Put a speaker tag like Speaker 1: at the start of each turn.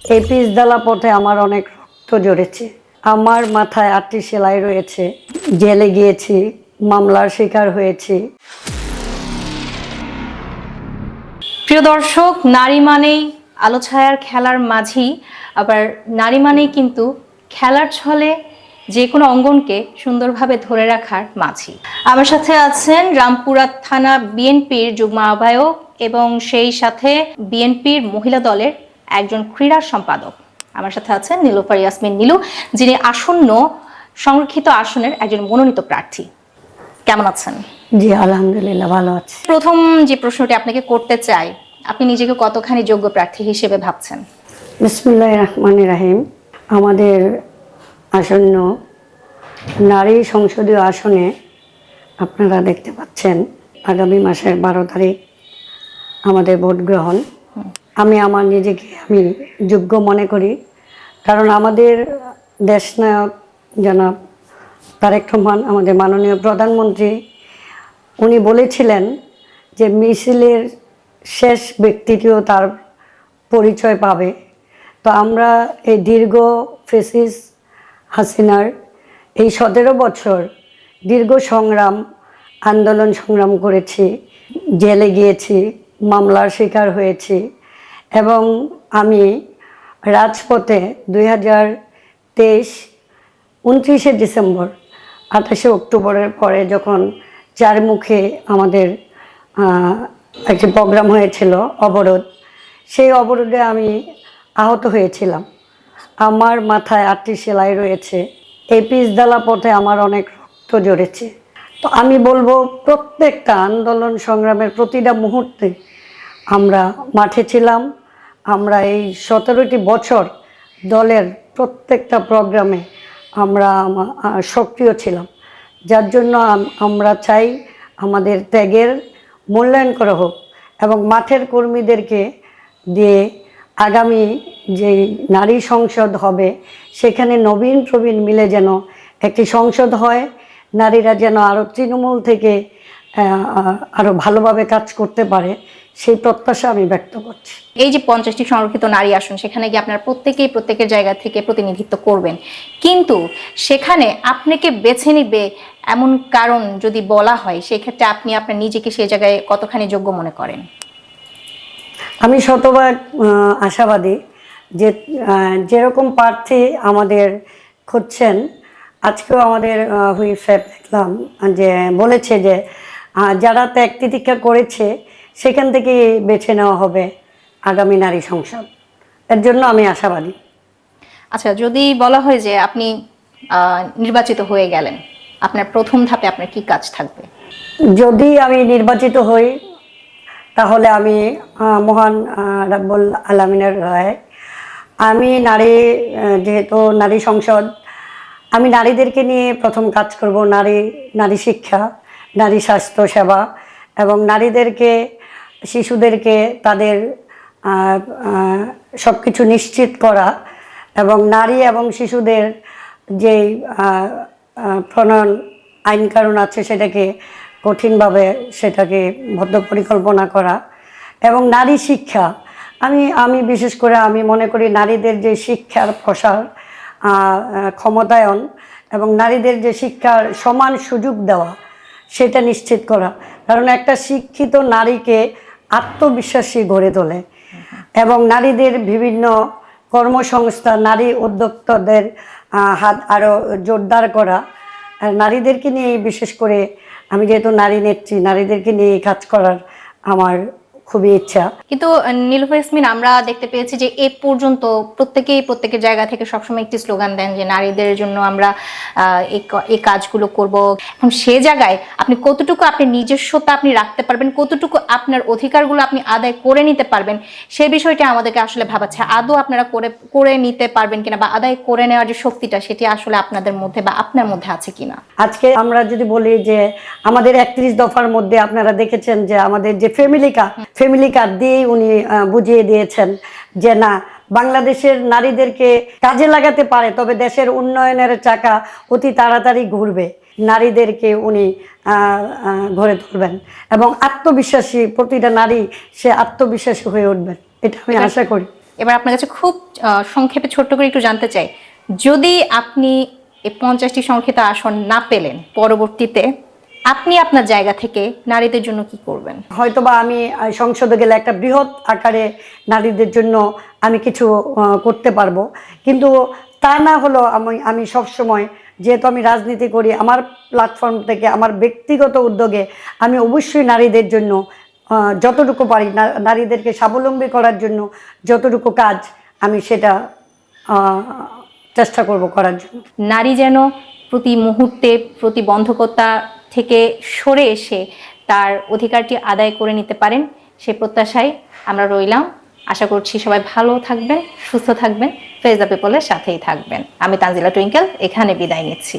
Speaker 1: এই পিচঢালা পথে আমার অনেক রক্ত ঝরেছে। আমার মাথায় ৮টি সেলাই রয়েছে। জেলে গিয়েছি, মামলার শিকার হয়েছি।
Speaker 2: প্রিয় দর্শক, নারী মানেই আলো ছায়ার খেলার মাঝি, আবার নারী মানেই কিন্তু খেলার ছলে যে কোনো অঙ্গনকে সুন্দরভাবে ধরে রাখার মাঝি। আমার সাথে আছেন রামপুরা থানা বিএনপির যুগ্ম আহ্বায়ক এবং সেই সাথে বিএনপির মহিলা দলের একজন ক্রীড়া সম্পাদক। আমার সাথে আছেন নীলুফার ইয়াসমিন নীলু, যিনি আসন্ন সংরক্ষিত আসনের একজন মনোনীত প্রার্থী। কেমন আছেন?
Speaker 1: জি আলহামদুলিল্লাহ, ভালো আছি।
Speaker 2: প্রথম যে প্রশ্নটি আপনাকে করতে চাই, আপনি নিজেকে কতখানি যোগ্য প্রার্থী হিসেবে ভাবছেন?
Speaker 1: বিসমিল্লাহির রহমানির রহিম। আমাদের আসন্ন নারী সংসদীয় আসনে আপনারা দেখতে পাচ্ছেন আগামী মাসের 12 তারিখ আমাদের ভোট গ্রহণ। আমি আমার নিজেকে যোগ্য মনে করি, কারণ আমাদের দেশনায়ক জনাব তারেক রহমান, আমাদের মাননীয় প্রধানমন্ত্রী, উনি বলেছিলেন যে মিছিলের শেষ ব্যক্তিটিও তার পরিচয় পাবে। তো আমরা এই দীর্ঘ ফেসিস হাসিনার এই 17 বছর দীর্ঘ আন্দোলন সংগ্রাম করেছি, জেলে গিয়েছি, মামলার শিকার হয়েছি এবং আমি রাজপথে 2023 29শে ডিসেম্বর 28শে অক্টোবরের পরে যখন চারমুখে আমাদের একটি প্রোগ্রাম হয়েছিল অবরোধ, সেই অবরোধে আমি আহত হয়েছিলাম। আমার মাথায় 8টি সেলাই রয়েছে। এই পিচঢালা পথে আমার অনেক রক্ত ঝরেছে। তো আমি বলবো, প্রত্যেকটা আন্দোলন সংগ্রামের প্রতিটা মুহূর্তে আমরা মাঠে ছিলাম। আমরা এই 17টি বছর দলের প্রত্যেকটা প্রোগ্রামে আমরা সক্রিয় ছিলাম, যার জন্য আমরা চাই আমাদের ত্যাগের মূল্যায়ন করা হোক এবং মাঠের কর্মীদেরকে দিয়ে আগামী যে নারী সংসদ হবে সেখানে নবীন প্রবীণ মিলে যেন একটি সংসদ হয়, নারীরা যেন আরও তৃণমূল থেকে আরও ভালোভাবে কাজ করতে পারে, সেই প্রত্যাশা আমি ব্যক্ত করছি।
Speaker 2: এই যে 50টি সংরক্ষিত নারী আসন, সেখানে গিয়ে আপনারা প্রত্যেকের জায়গা থেকে প্রতিনিধিত্ব করবেন, কিন্তু সেখানে আপনাকে বেছে নিবে এমন কারণ যদি বলা হয়, সেক্ষেত্রে আপনি আপনার নিজেকে সেই জায়গায় কতখানি যোগ্য মনে করেন?
Speaker 1: আমি শতভাগ আশাবাদী যে যেরকম প্রার্থী আমাদের খুঁজছেন, আজকেও আমাদের হুইপ দেখলাম যে বলেছে যে যারা ত্যাগ তিতিক্ষা করেছে সেখান থেকে বেছে নেওয়া হবে আগামী নারী সংসদ। এর জন্য আমি আশাবাদী।
Speaker 2: আচ্ছা, যদি বলা হয় যে আপনি নির্বাচিত হয়ে গেলেন, আপনার প্রথম ধাপে আপনার কি কাজ থাকবে?
Speaker 1: যদি আমি নির্বাচিত হই তাহলে আমি মহান রাব্বুল আলামিনের রায়, আমি নারী, যেহেতু নারী সংসদ, আমি নারীদেরকে নিয়ে প্রথম কাজ করব। নারী শিক্ষা, নারী স্বাস্থ্য সেবা এবং নারীদেরকে, শিশুদেরকে তাদের সব কিছু নিশ্চিত করা এবং নারী এবং শিশুদের যে প্রণয়ন আইনকানুন আছে সেটাকে কঠিনভাবে বদ্ধ পরিকল্পনা করা এবং নারী শিক্ষা। আমি বিশেষ করে আমি মনে করি নারীদের যে শিক্ষার প্রসার, ক্ষমতায়ন এবং নারীদের যে শিক্ষার সমান সুযোগ দেওয়া সেটা নিশ্চিত করা, কারণ একটা শিক্ষিত নারীকে আত্মবিশ্বাসী গড়ে তোলে এবং নারীদের বিভিন্ন কর্মসংস্থান, নারী উদ্যোক্তাদের হাত আরও জোরদার করা। নারীদেরকে নিয়ে বিশেষ করে আমি যেহেতু নারী নেত্রী, নারীদেরকে নিয়ে কাজ করার আমার খুবই ইচ্ছা।
Speaker 2: কিন্তু নীলুফার ইয়াসমিন, আমরা দেখতে পেয়েছি যে এ পর্যন্ত প্রত্যেকের জায়গা থেকে সবসময় একটি স্লোগান দেন যে নারীদের জন্য আমরা এই কাজগুলো করব। এখন সে জায়গায় আপনি কতটুকু আপনি নিজস্বতা আপনি রাখতে পারবেন, কতটুকু আপনার অধিকারগুলো আপনি আদায় করে নিতে পারবেন, সেই বিষয়টা আমাদেরকে আসলে ভাবাচ্ছে। আদৌ আপনারা করে নিতে পারবেন কিনা, বা আদায় করে নেওয়ার যে শক্তিটা সেটি আসলে আপনাদের মধ্যে বা আপনার মধ্যে আছে কিনা?
Speaker 1: আজকে আমরা যদি বলি যে আমাদের 31 দফার মধ্যে আপনারা দেখেছেন যে আমাদের যে ফ্যামিলি কার্ড দিয়েই উনি বুঝিয়ে দিয়েছেন যে না, বাংলাদেশের নারীদেরকে কাজে লাগাতে পারে, তবে দেশের উন্নয়নের চাকা অতি তাড়াতাড়ি ঘুরবে। নারীদেরকে উনি গড়ে তুলবেন এবং আত্মবিশ্বাসী, প্রতিটা নারী সে আত্মবিশ্বাসী হয়ে উঠবেন, এটা আমি আশা করি।
Speaker 2: এবার আপনার কাছে খুব সংক্ষেপে ছোট্ট করে একটু জানতে চাই, যদি আপনি এই 50টি সংরক্ষিত আসন না পেলেন, পরবর্তীতে আপনি আপনার জায়গা থেকে নারীদের জন্য কি করবেন?
Speaker 1: হয়তোবা আমি সংসদে গেলে একটা বৃহৎ আকারে নারীদের জন্য আমি কিছু করতে পারবো, কিন্তু তা না হলো আমি সবসময়, যেহেতু আমি রাজনীতি করি, আমার প্ল্যাটফর্ম থেকে আমার ব্যক্তিগত উদ্যোগে আমি অবশ্যই নারীদের জন্য যতটুকু পারি, নারীদেরকে স্বাবলম্বী করার জন্য যতটুকু কাজ, আমি সেটা চেষ্টা করব করার জন্য।
Speaker 2: নারী যেন প্রতি মুহূর্তে প্রতিবন্ধকতা থেকে সরে এসে তার অধিকারটি আদায় করে নিতে পারেন, সেই প্রত্যাশায় আমরা রইলাম। আশা করছি সবাই ভালো থাকবেন, সুস্থ থাকবেন, ফেজ দ্য পিপলের সাথেই থাকবেন। আমি তানজিলা টুইঙ্কেল এখানে বিদায় নিচ্ছি।